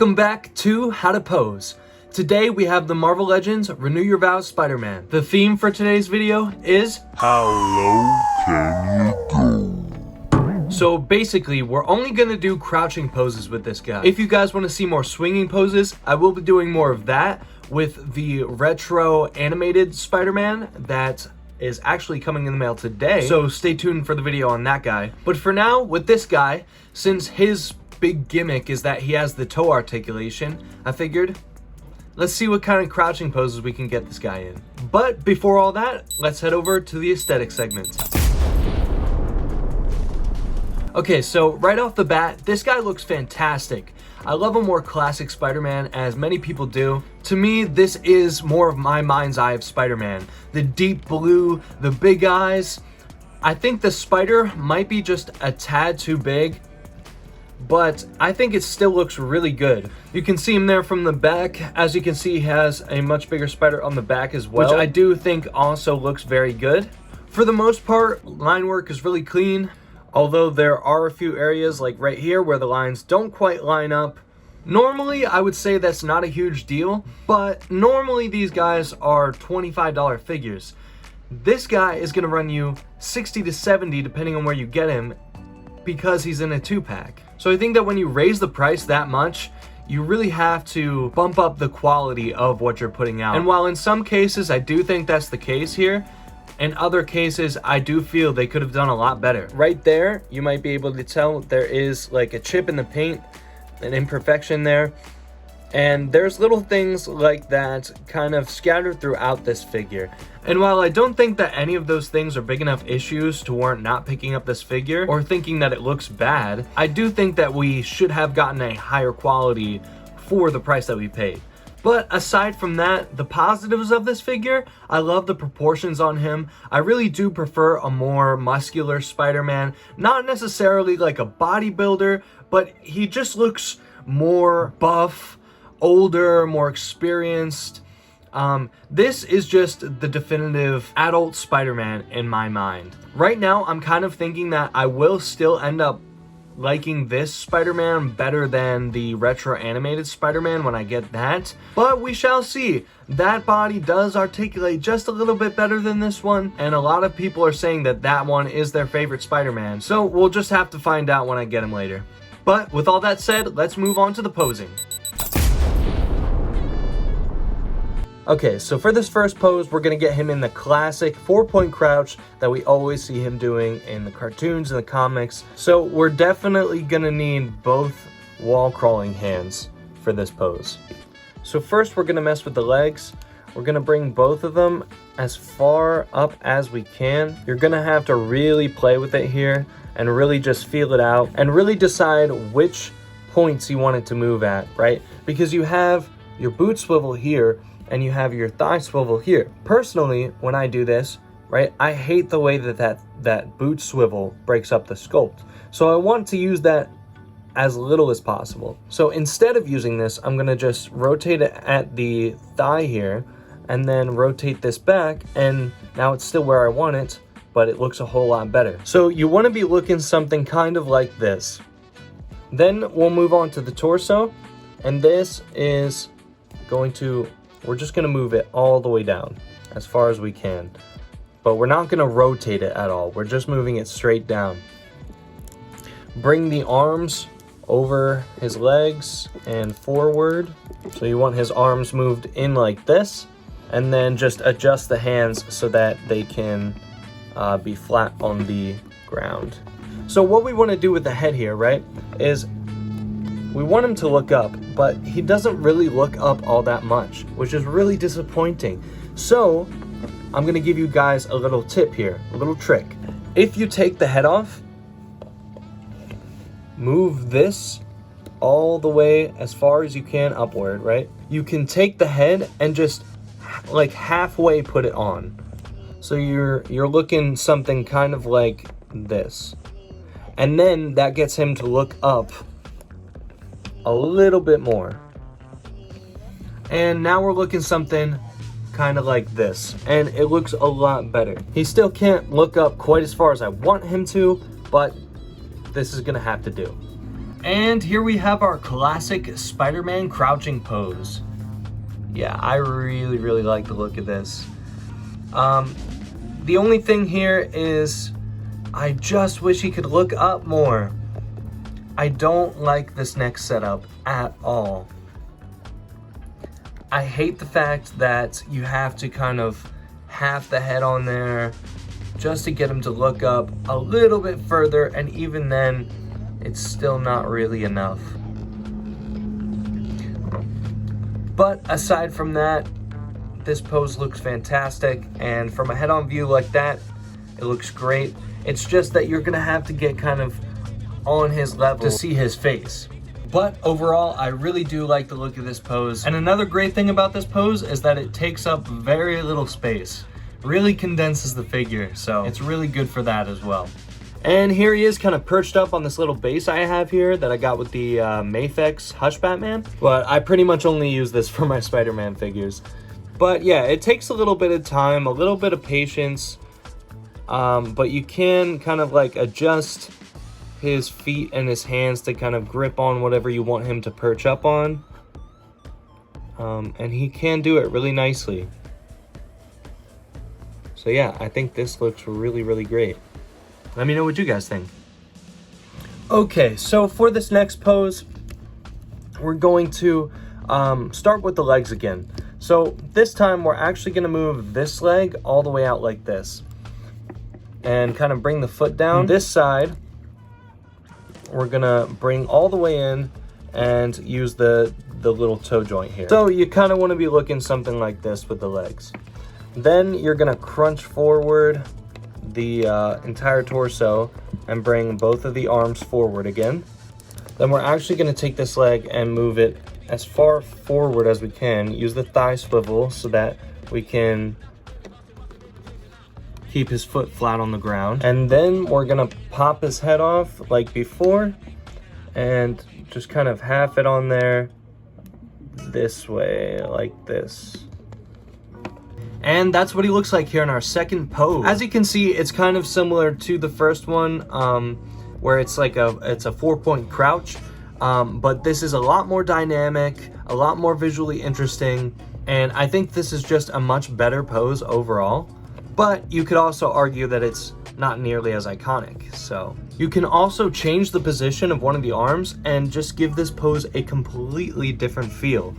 Welcome back to How to Pose. Today we have the Marvel Legends Renew Your Vows Spider-Man. The theme for today's video is How low can you go? So basically, we're only gonna do crouching poses with this guy. If you guys wanna see more swinging poses, I will be doing more of that with the retro animated Spider-Man that is actually coming in the mail today. So stay tuned for the video on that guy. But for now, with this guy, since his big gimmick is that he has the toe articulation, I figured, let's see what kind of crouching poses we can get this guy in. But before all that, let's head over to the aesthetic segment. Okay, so right off the bat, this guy looks fantastic. I love a more classic Spider-Man, as many people do. To me, this is more of my mind's eye of Spider-Man. The deep blue, the big eyes. I think the spider might be just a tad too big, but I think it still looks really good. You can see him there from the back. As you can see, he has a much bigger spider on the back as well, which I do think also looks very good. For the most part, line work is really clean, although there are a few areas like right here where the lines don't quite line up. Normally, I would say that's not a huge deal, but normally these guys are $25 figures. This guy is gonna run you $60 to $70 depending on where you get him, because he's in a 2-pack. So I think that when you raise the price that much, you really have to bump up the quality of what you're putting out. And while in some cases I do think that's the case here, in other cases I do feel they could have done a lot better. Right there, you might be able to tell there is like a chip in the paint, an imperfection there. And there's little things like that kind of scattered throughout this figure. And while I don't think that any of those things are big enough issues to warrant not picking up this figure or thinking that it looks bad, I do think that we should have gotten a higher quality for the price that we paid. But aside from that, the positives of this figure, I love the proportions on him. I really do prefer a more muscular Spider-Man, not necessarily like a bodybuilder, but he just looks more buff, older, more experienced. This is just the definitive adult Spider-Man in my mind. Right now, I'm kind of thinking that I will still end up liking this Spider-Man better than the retro animated Spider-Man when I get that, but we shall see. That body does articulate just a little bit better than this one, and a lot of people are saying that that one is their favorite Spider-Man, so we'll just have to find out when I get him later. But with all that said, let's move on to the posing. Okay, so for this first pose, we're gonna get him in the classic 4-point crouch that we always see him doing in the cartoons and the comics. So we're definitely gonna need both wall crawling hands for this pose. So first we're gonna mess with the legs. We're gonna bring both of them as far up as we can. You're gonna have to really play with it here and really just feel it out and really decide which points you want it to move at, right? Because you have your boot swivel here and you have your thigh swivel here. Personally, when I do this, right, I hate the way that boot swivel breaks up the sculpt. So I want to use that as little as possible. So instead of using this, I'm gonna just rotate it at the thigh here and then rotate this back, and now it's still where I want it, but it looks a whole lot better. So you wanna be looking something kind of like this. Then we'll move on to the torso, and this is we're just gonna move it all the way down as far as we can, but we're not gonna rotate it at all. We're just moving it straight down. Bring the arms over his legs and forward. So you want his arms moved in like this, and then just adjust the hands so that they can be flat on the ground. So what we wanna do with the head here, right, is we want him to look up, but he doesn't really look up all that much, which is really disappointing. So I'm gonna give you guys a little tip here, a little trick. If you take the head off, move this all the way as far as you can upward, right? You can take the head and just like halfway put it on. So you're looking something kind of like this. And then that gets him to look up a little bit more. And now we're looking something kind of like this, and it looks a lot better. He still can't look up quite as far as I want him to, but this is gonna have to do. And here we have our classic Spider-Man crouching pose. Yeah, I really like the look of this. The only thing here is I just wish he could look up more. I don't like this neck setup at all. I hate the fact that you have to kind of half the head on there just to get him to look up a little bit further, and even then, it's still not really enough. But aside from that, this pose looks fantastic, and from a head-on view like that, it looks great. It's just that you're gonna have to get kind of on his level to see his face. But overall, I really do like the look of this pose. And another great thing about this pose is that it takes up very little space. Really condenses the figure, so it's really good for that as well. And here he is kind of perched up on this little base I have here that I got with the Mafex Hush Batman. But I pretty much only use this for my Spider-Man figures. But yeah, it takes a little bit of time, a little bit of patience. But you can kind of like adjust his feet and his hands to kind of grip on whatever you want him to perch up on. And he can do it really nicely. So yeah, I think this looks really great. Let me know what you guys think. Okay, so for this next pose, we're going to start with the legs again. So this time we're actually gonna move this leg all the way out like this and kind of bring the foot down. This side, we're gonna bring all the way in and use the little toe joint here. So you kind of want to be looking something like this with the legs. Then you're gonna crunch forward the entire torso and bring both of the arms forward again. Then we're actually gonna take this leg and move it as far forward as we can. Use the thigh swivel so that we can keep his foot flat on the ground. And then we're gonna pop his head off like before and just kind of half it on there this way, like this. And that's what he looks like here in our second pose. As you can see, it's kind of similar to the first one, where it's like it's a 4-point crouch, but this is a lot more dynamic, a lot more visually interesting, and I think this is just a much better pose overall. But you could also argue that it's not nearly as iconic. So you can also change the position of one of the arms and just give this pose a completely different feel.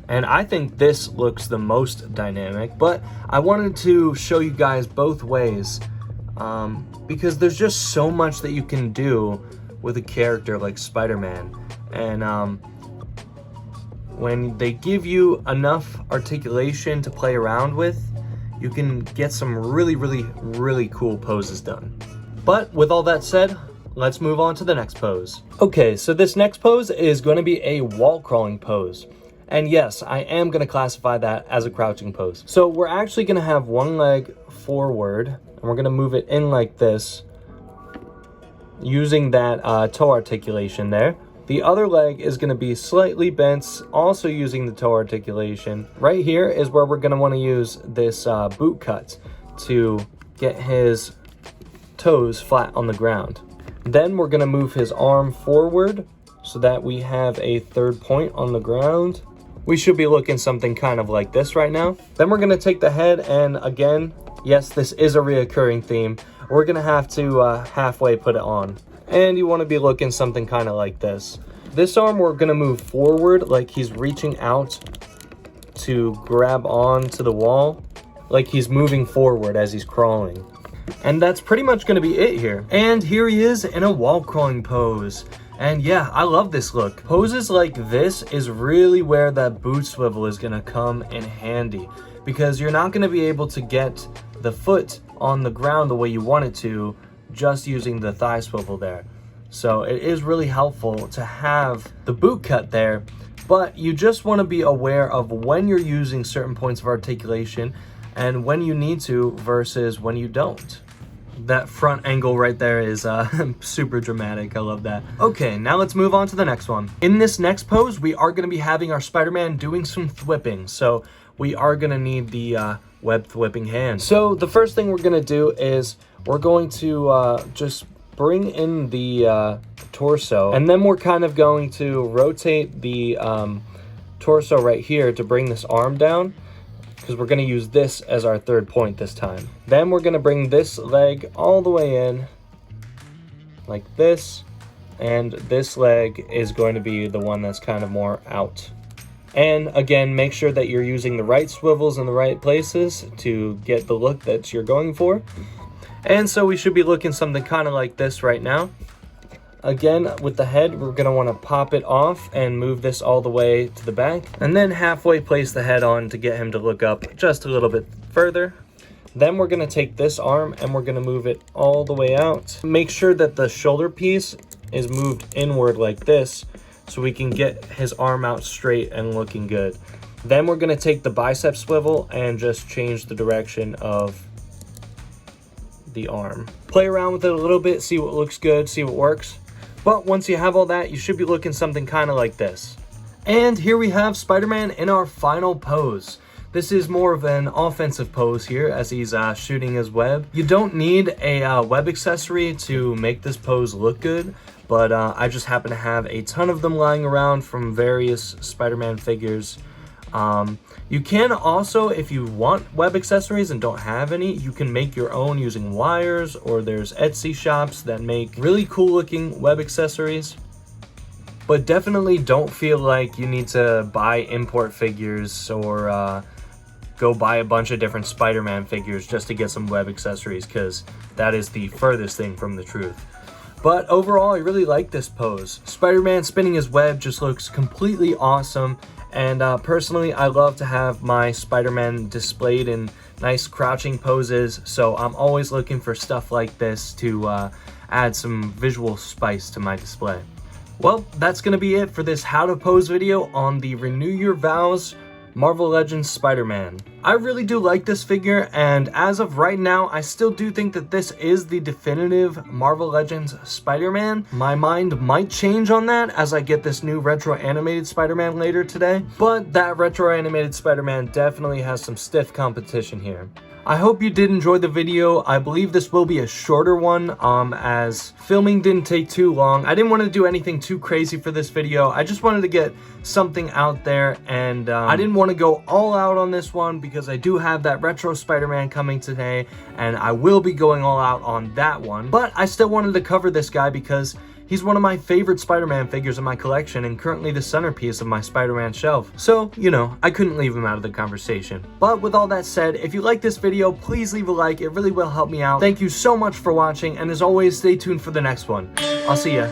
And I think this looks the most dynamic, but I wanted to show you guys both ways because there's just so much that you can do with a character like Spider-Man. And when they give you enough articulation to play around with, you can get some really cool poses done. But with all that said, let's move on to the next pose. Okay, so this next pose is going to be a wall crawling pose. And yes, I am going to classify that as a crouching pose. So we're actually going to have one leg forward, and we're going to move it in like this, using that toe articulation there. The other leg is going to be slightly bent, also using the toe articulation. Right here is where we're going to want to use this boot cut to get his toes flat on the ground. Then we're going to move his arm forward so that we have a third point on the ground. We should be looking something kind of like this right now. Then we're going to take the head, and again, yes, this is a reoccurring theme. We're going to have to halfway put it on. And you want to be looking something kind of like this. This arm we're going to move forward like he's reaching out to grab on to the wall, like he's moving forward as he's crawling. And that's pretty much going to be it here. And here he is in a wall crawling pose. And yeah, I love this look. Poses like this is really where that boot swivel is going to come in handy, because you're not going to be able to get the foot on the ground the way you want it to just using the thigh swivel there. So it is really helpful to have the boot cut there, but you just want to be aware of when you're using certain points of articulation and when you need to versus when you don't. That front angle right there is super dramatic. I love that. Okay, now let's move on to the next one. In this next pose, we are going to be having our Spider-Man doing some thwipping. So we are going to need the web thwipping hand. So the first thing we're going to do is we're going to just bring in the torso, and then we're kind of going to rotate the torso right here to bring this arm down, because we're going to use this as our third point this time. Then we're going to bring this leg all the way in like this, and this leg is going to be the one that's kind of more out. And again, make sure that you're using the right swivels in the right places to get the look that you're going for. And so we should be looking something kind of like this right now. Again, with the head, we're going to want to pop it off and move this all the way to the back. And then halfway place the head on to get him to look up just a little bit further. Then we're going to take this arm and we're going to move it all the way out. Make sure that the shoulder piece is moved inward like this, so we can get his arm out straight and looking good. Then we're going to take the bicep swivel and just change the direction of the arm. Play around with it a little bit, see what looks good, see what works. But once you have all that, you should be looking something kind of like this. And here we have Spider-Man in our final pose. This is more of an offensive pose here as he's shooting his web. You don't need a web accessory to make this pose look good, but I just happen to have a ton of them lying around from various Spider-Man figures. You can also, if you want web accessories and don't have any, you can make your own using wires, or there's Etsy shops that make really cool looking web accessories. But definitely don't feel like you need to buy import figures or go buy a bunch of different Spider-Man figures just to get some web accessories, because that is the furthest thing from the truth. But overall, I really like this pose. Spider-Man spinning his web just looks completely awesome. And personally, I love to have my Spider-Man displayed in nice crouching poses. So I'm always looking for stuff like this to add some visual spice to my display. Well, that's going to be it for this how to pose video on the Renew Your Vows Marvel Legends Spider-Man. I really do like this figure, and as of right now, I still do think that this is the definitive Marvel Legends Spider-Man. My mind might change on that as I get this new retro animated Spider-Man later today, but that retro animated Spider-Man definitely has some stiff competition here. I hope you did enjoy the video. I believe this will be a shorter one, as filming didn't take too long. I didn't want to do anything too crazy for this video. I just wanted to get something out there, and I didn't want to go all out on this one because I do have that retro Spider-Man coming today, and I will be going all out on that one. But I still wanted to cover this guy because he's one of my favorite Spider-Man figures in my collection and currently the centerpiece of my Spider-Man shelf. So, you know, I couldn't leave him out of the conversation. But with all that said, if you like this video, please leave a like. It really will help me out. Thank you so much for watching, and as always, stay tuned for the next one. I'll see ya.